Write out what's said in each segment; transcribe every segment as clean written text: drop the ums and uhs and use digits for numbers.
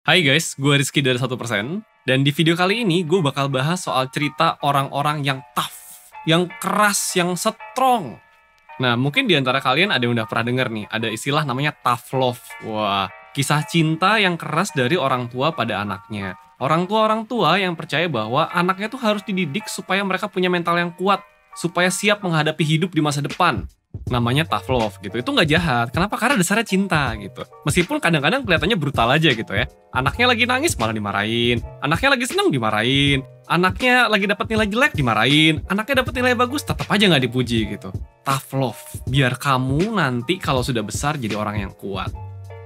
Hai guys, gue Rizky dari 1%. Dan di video kali ini gue bakal bahas soal cerita orang-orang yang tough, yang keras, yang strong. Nah, mungkin di antara kalian ada yang udah pernah denger nih, ada istilah namanya tough love. Wah, kisah cinta yang keras dari orang tua pada anaknya. Orang tua yang percaya bahwa anaknya tuh harus dididik supaya mereka punya mental yang kuat, supaya siap menghadapi hidup di masa depan. Namanya tough love gitu. Itu nggak jahat. Kenapa? Karena dasarnya cinta gitu. Meskipun kadang-kadang kelihatannya brutal aja gitu ya. Anaknya lagi nangis malah dimarahin. Anaknya lagi senang dimarahin. Anaknya lagi dapat nilai jelek dimarahin. Anaknya dapat nilai bagus tetap aja nggak dipuji gitu. Tough love. Biar kamu nanti kalau sudah besar jadi orang yang kuat.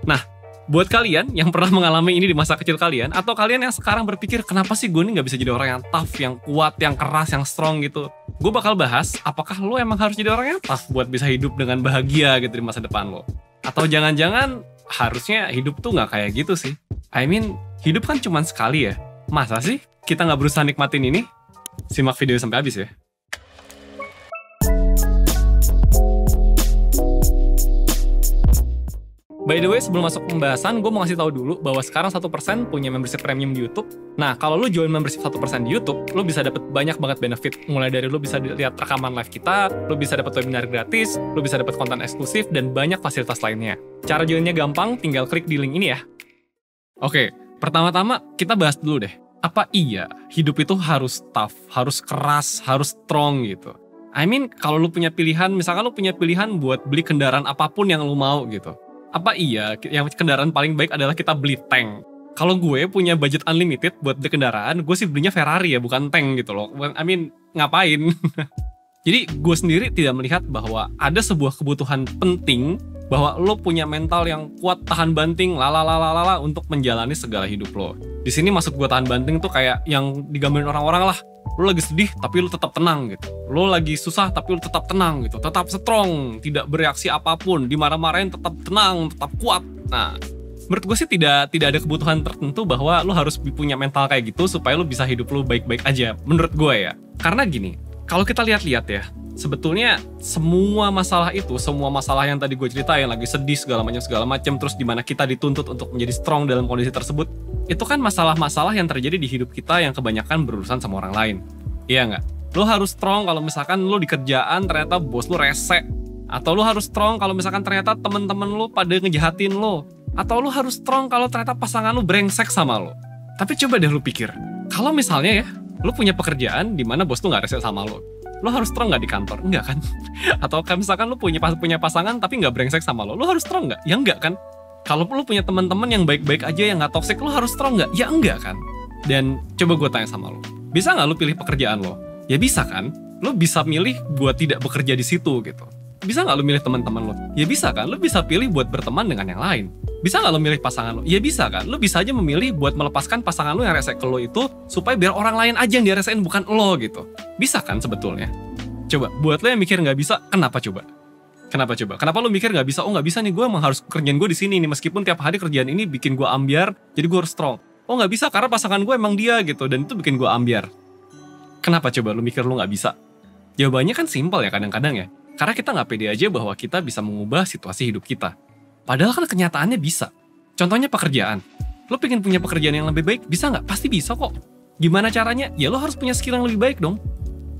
Nah, buat kalian yang pernah mengalami ini di masa kecil kalian, atau kalian yang sekarang berpikir, kenapa sih gue ini gak bisa jadi orang yang tough, yang kuat, yang keras, yang strong gitu. Gue bakal bahas, apakah lo emang harus jadi orang yang tough buat bisa hidup dengan bahagia gitu di masa depan lo. Atau jangan-jangan harusnya hidup tuh gak kayak gitu sih. Hidup kan cuma sekali ya. Masa sih kita gak berusaha nikmatin ini? Simak video sampai habis ya. By the way, sebelum masuk pembahasan, gue mau ngasih tahu dulu bahwa sekarang 1% punya membership premium di YouTube. Nah, kalau lo join membership 1% di YouTube, lo bisa dapat banyak banget benefit. Mulai dari lo bisa lihat rekaman live kita, lo bisa dapat webinar gratis, lo bisa dapat konten eksklusif, dan banyak fasilitas lainnya. Cara joinnya gampang, tinggal klik di link ini ya. Oke, pertama-tama kita bahas dulu deh. Apa iya hidup itu harus tough, harus keras, harus strong gitu? Kalau lo punya pilihan, misalkan lo punya pilihan buat beli kendaraan apapun yang lo mau gitu. Apa iya yang kendaraan paling baik adalah kita beli tank? Kalau gue punya budget unlimited buat beli kendaraan, gue sih belinya Ferrari ya, bukan tank gitu loh. Ngapain? Jadi gue sendiri tidak melihat bahwa ada sebuah kebutuhan penting bahwa lo punya mental yang kuat, tahan banting, lalalala untuk menjalani segala hidup lo. Di sini maksud gue tahan banting tuh kayak yang digambarin orang-orang lah. Lo lagi sedih tapi lo tetap tenang gitu. Lo lagi susah tapi lo tetap tenang gitu. Tetap strong, tidak bereaksi apapun, dimarah-marahin tetap tenang, tetap kuat. Nah, menurut gue sih tidak ada kebutuhan tertentu bahwa lo harus punya mental kayak gitu supaya lo bisa hidup lo baik-baik aja. Menurut gue ya. Karena gini, kalau kita lihat-lihat ya, sebetulnya semua masalah yang tadi gue ceritain, lagi sedih segala macam, terus dimana kita dituntut untuk menjadi strong dalam kondisi tersebut, itu kan masalah-masalah yang terjadi di hidup kita yang kebanyakan berurusan sama orang lain. Iya nggak? Lo harus strong kalau misalkan lo di kerjaan ternyata bos lo rese. Atau lo harus strong kalau misalkan ternyata teman-teman lo pada ngejahatin lo. Atau lo harus strong kalau ternyata pasangan lo brengsek sama lo. Tapi coba deh lo pikir, kalau misalnya ya, lo punya pekerjaan di mana bos lo nggak rese sama lo. Lo harus strong nggak di kantor? Enggak kan? Atau misalkan lo punya pasangan tapi nggak brengsek sama lo harus strong nggak? Ya enggak kan? Kalau lo punya teman-teman yang baik-baik aja, yang nggak toxic, lo harus strong nggak? Ya enggak kan? Dan coba gue tanya sama lo, bisa nggak lo pilih pekerjaan lo? Ya bisa kan? Lo bisa milih buat tidak bekerja di situ gitu. Bisa nggak lo milih teman-teman lo? Ya bisa kan? Lo bisa pilih buat berteman dengan yang lain. Bisa nggak lo milih pasangan lo? Ya bisa kan? Lo bisa aja memilih buat melepaskan pasangan lo yang rese ke lo itu supaya biar orang lain aja yang diresein bukan lo gitu. Bisa kan sebetulnya? Coba, buat lo yang mikir nggak bisa, kenapa coba? Kenapa lo mikir nggak bisa? Oh nggak bisa nih, gue emang harus kerjaan gue di sini nih, meskipun tiap hari kerjaan ini bikin gue ambyar, jadi gue harus strong. Oh nggak bisa karena pasangan gue emang dia gitu, dan itu bikin gue ambyar. Kenapa coba lo mikir lo nggak bisa? Jawabannya kan simpel ya kadang-kadang ya. Karena kita nggak pede aja bahwa kita bisa mengubah situasi hidup kita. Padahal kan kenyataannya bisa. Contohnya pekerjaan. Lo pengen punya pekerjaan yang lebih baik, bisa nggak? Pasti bisa kok. Gimana caranya? Ya lo harus punya skill yang lebih baik dong.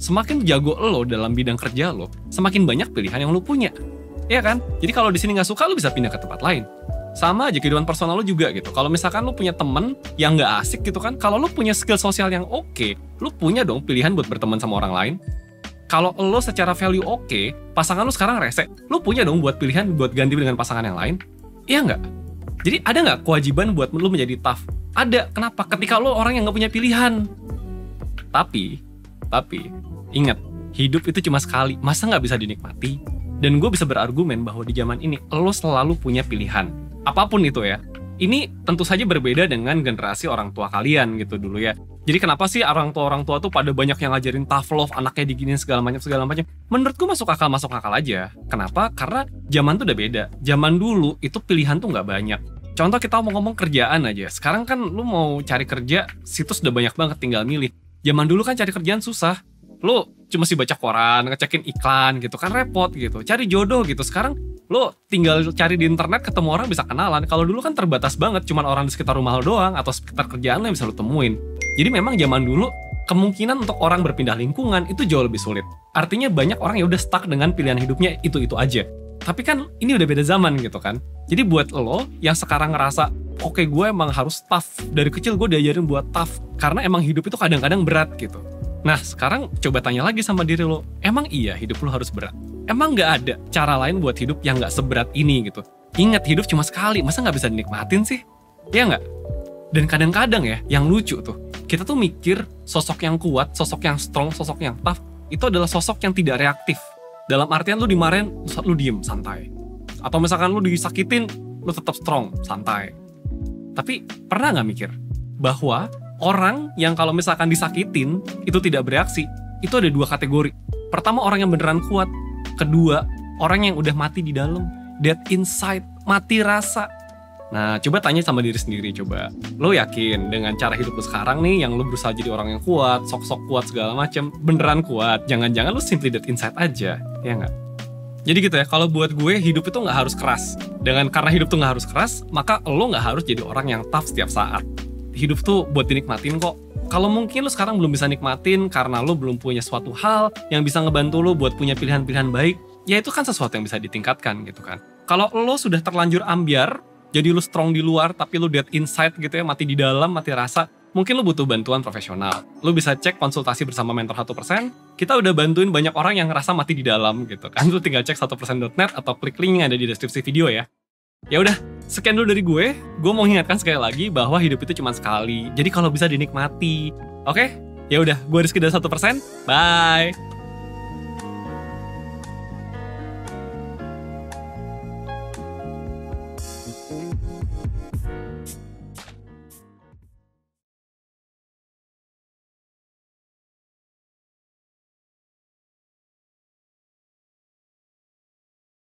Semakin jago lo dalam bidang kerja lo, semakin banyak pilihan yang lo punya. Iya kan? Jadi kalau di sini nggak suka, lo bisa pindah ke tempat lain. Sama aja kehidupan personal lo juga gitu. Kalau misalkan lo punya temen yang nggak asik gitu kan, kalau lo punya skill sosial yang oke, lo punya dong pilihan buat berteman sama orang lain. Kalau lo secara value oke, pasangan lo sekarang rese, lo punya dong buat pilihan buat ganti dengan pasangan yang lain. Iya nggak? Jadi ada nggak kewajiban buat lo menjadi tough? Ada. Kenapa? Ketika lo orang yang nggak punya pilihan. Tapi ingat, hidup itu cuma sekali, masa nggak bisa dinikmati? Dan gue bisa berargumen bahwa di zaman ini, lo selalu punya pilihan. Apapun itu ya. Ini tentu saja berbeda dengan generasi orang tua kalian gitu dulu ya. Jadi kenapa sih orang tua tuh pada banyak yang ngajarin tough love, anaknya diginin segala macam. Menurut gue masuk akal aja. Kenapa? Karena zaman tuh udah beda. Zaman dulu itu pilihan tuh nggak banyak. Contoh kita mau ngomong kerjaan aja. Sekarang kan lu mau cari kerja, situs udah banyak banget, tinggal milih. Zaman dulu kan cari kerjaan susah. Lu cuma sih baca koran, ngecekin iklan gitu kan repot gitu. Cari jodoh gitu. Sekarang Lo tinggal cari di internet, ketemu orang bisa kenalan. Kalau dulu kan terbatas banget, cuman orang di sekitar rumah lo doang atau sekitar kerjaan lo yang bisa lo temuin. Jadi memang zaman dulu kemungkinan untuk orang berpindah lingkungan itu jauh lebih sulit. Artinya banyak orang yang udah stuck dengan pilihan hidupnya itu-itu aja. Tapi kan ini udah beda zaman gitu kan. Jadi buat lo yang sekarang ngerasa, oke, gue emang harus tough. Dari kecil gue diajarin buat tough. Karena emang hidup itu kadang-kadang berat gitu. Nah sekarang coba tanya lagi sama diri lo, emang iya hidup lo harus berat? Emang gak ada cara lain buat hidup yang gak seberat ini gitu? Ingat, hidup cuma sekali, masa gak bisa dinikmatin sih? Ya gak? Dan kadang-kadang ya, yang lucu tuh, kita tuh mikir sosok yang kuat, sosok yang strong, sosok yang tough, itu adalah sosok yang tidak reaktif. Dalam artian lu dimarahin, lu diem, santai. Atau misalkan lu disakitin, lu tetap strong, santai. Tapi pernah gak mikir bahwa orang yang kalau misalkan disakitin, itu tidak bereaksi, itu ada dua kategori. Pertama, orang yang beneran kuat. Kedua, orang yang udah mati di dalam, dead inside, mati rasa. Nah, coba tanya sama diri sendiri, coba. Lo yakin dengan cara hidup lo sekarang nih, yang lo berusaha jadi orang yang kuat, sok-sok kuat segala macem, beneran kuat? Jangan-jangan lo simply dead inside aja, ya nggak? Jadi gitu ya, kalau buat gue, hidup itu nggak harus keras. Karena hidup tuh nggak harus keras, maka lo nggak harus jadi orang yang tough setiap saat. Hidup tuh buat dinikmatin kok. Kalau mungkin lo sekarang belum bisa nikmatin karena lo belum punya suatu hal yang bisa ngebantu lo buat punya pilihan-pilihan baik, ya itu kan sesuatu yang bisa ditingkatkan gitu kan. Kalau lo sudah terlanjur ambyar, jadi lu strong di luar tapi lu dead inside gitu ya, mati di dalam, mati rasa, mungkin lu butuh bantuan profesional. Lu bisa cek konsultasi bersama Mentor 1%. Kita udah bantuin banyak orang yang ngerasa mati di dalam gitu kan. Lu tinggal cek 1%.net atau klik link yang ada di deskripsi video ya. Ya udah, sekian dulu dari gue. Gue mau ingatkan sekali lagi bahwa hidup itu cuma sekali. Jadi kalau bisa dinikmati. Oke? Ya udah, gue Rizky dari 1%. Bye.